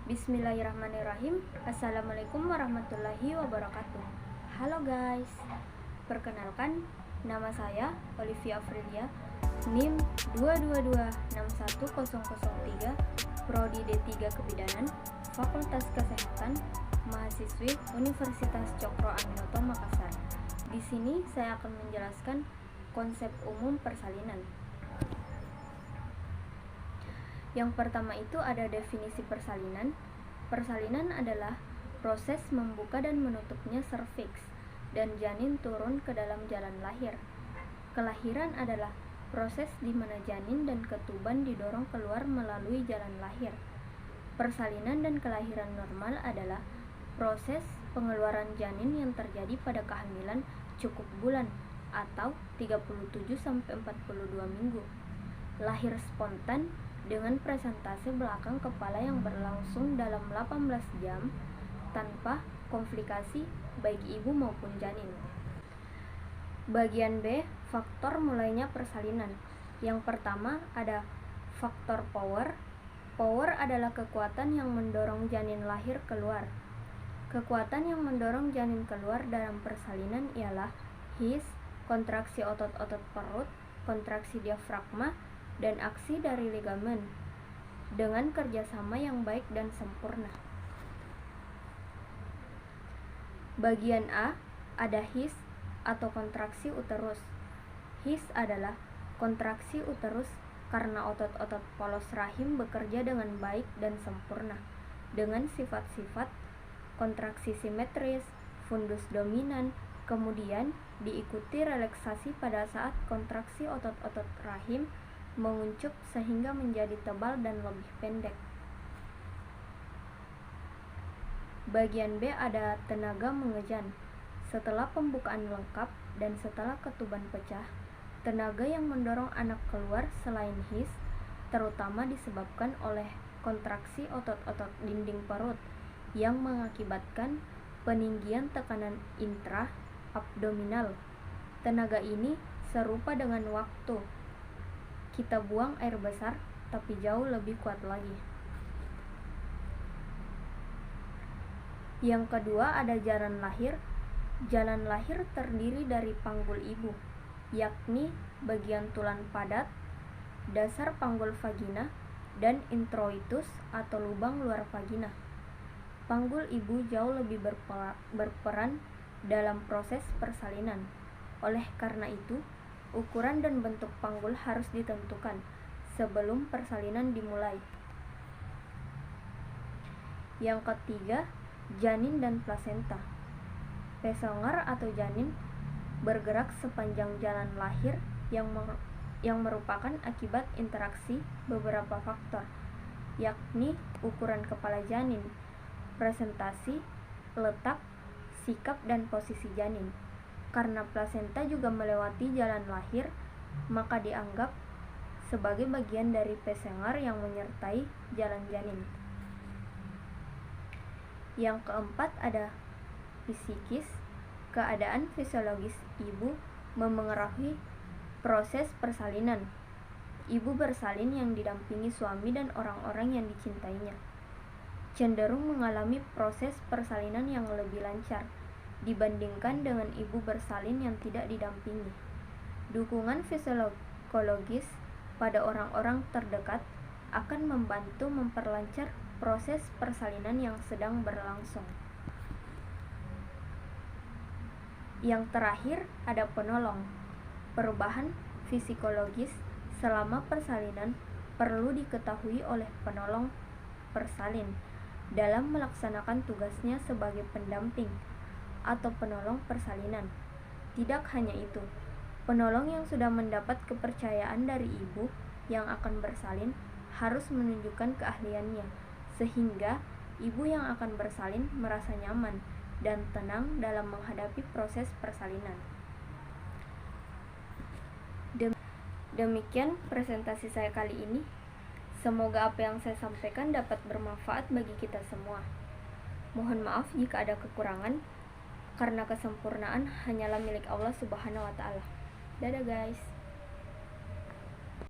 Bismillahirrahmanirrahim. Assalamualaikum warahmatullahi wabarakatuh. Halo guys, perkenalkan nama saya Olivia Afrilia, NIM 2226103, Prodi D3 Kebidanan, Fakultas Kesehatan, mahasiswi Universitas Cokro Aminoto Makassar. Di sini saya akan menjelaskan konsep umum persalinan. Yang pertama itu ada definisi persalinan. Persalinan adalah proses membuka dan menutupnya serviks dan janin turun ke dalam jalan lahir. Kelahiran adalah proses di mana janin dan ketuban didorong keluar melalui jalan lahir. Persalinan dan kelahiran normal adalah proses pengeluaran janin yang terjadi pada kehamilan cukup bulan atau 37-42 minggu. Lahir spontan dengan presentasi belakang kepala yang berlangsung dalam 18 jam tanpa komplikasi baik ibu maupun janin. Bagian B, faktor mulainya persalinan. Yang pertama ada faktor power. Power adalah kekuatan yang mendorong janin lahir keluar. Kekuatan yang mendorong janin keluar dalam persalinan ialah his, kontraksi otot-otot perut, kontraksi diafragma, dan aksi dari ligamen dengan kerjasama yang baik dan sempurna. Bagian A ada his atau kontraksi uterus. His adalah kontraksi uterus karena otot-otot polos rahim bekerja dengan baik dan sempurna dengan sifat-sifat kontraksi simetris, fundus dominan, kemudian diikuti relaksasi pada saat kontraksi otot-otot rahim menguncup sehingga menjadi tebal dan lebih pendek. Bagian B ada tenaga mengejan. Setelah pembukaan lengkap dan setelah ketuban pecah, tenaga yang mendorong anak keluar selain his terutama disebabkan oleh kontraksi otot-otot dinding perut yang mengakibatkan peninggian tekanan intra-abdominal. Tenaga ini serupa dengan waktu kita buang air besar, tapi jauh lebih kuat lagi. Yang kedua ada jalan lahir. Jalan lahir terdiri dari panggul ibu, yakni bagian tulang padat, dasar panggul vagina, dan introitus atau lubang luar vagina. Panggul ibu jauh lebih berperan dalam proses persalinan. Oleh karena itu, ukuran dan bentuk panggul harus ditentukan sebelum persalinan dimulai. Yang ketiga, janin dan plasenta. Pesonger atau janin bergerak sepanjang jalan lahir yang merupakan akibat interaksi beberapa faktor, yakni ukuran kepala janin, presentasi, letak, sikap, dan posisi janin. Karena plasenta juga melewati jalan lahir, maka dianggap sebagai bagian dari pesonger yang menyertai jalan janin. Yang keempat ada psikis. Keadaan fisiologis ibu memengaruhi proses persalinan. Ibu bersalin yang didampingi suami dan orang-orang yang dicintainya cenderung mengalami proses persalinan yang lebih lancar dibandingkan dengan ibu bersalin yang tidak didampingi. Dukungan fisiologis pada orang-orang terdekat akan membantu memperlancar proses persalinan yang sedang berlangsung. Yang terakhir ada penolong. Perubahan fisiologis selama persalinan perlu diketahui oleh penolong persalin dalam melaksanakan tugasnya sebagai pendamping atau penolong persalinan. Tidak hanya itu, penolong yang sudah mendapat kepercayaan dari ibu yang akan bersalin harus menunjukkan keahliannya, sehingga ibu yang akan bersalin merasa nyaman dan tenang dalam menghadapi proses persalinan. Demikian presentasi saya kali ini. Semoga apa yang saya sampaikan dapat bermanfaat bagi kita semua. Mohon maaf jika ada kekurangan, karena kesempurnaan hanyalah milik Allah Subhanahu wa Ta'ala. Dadah guys.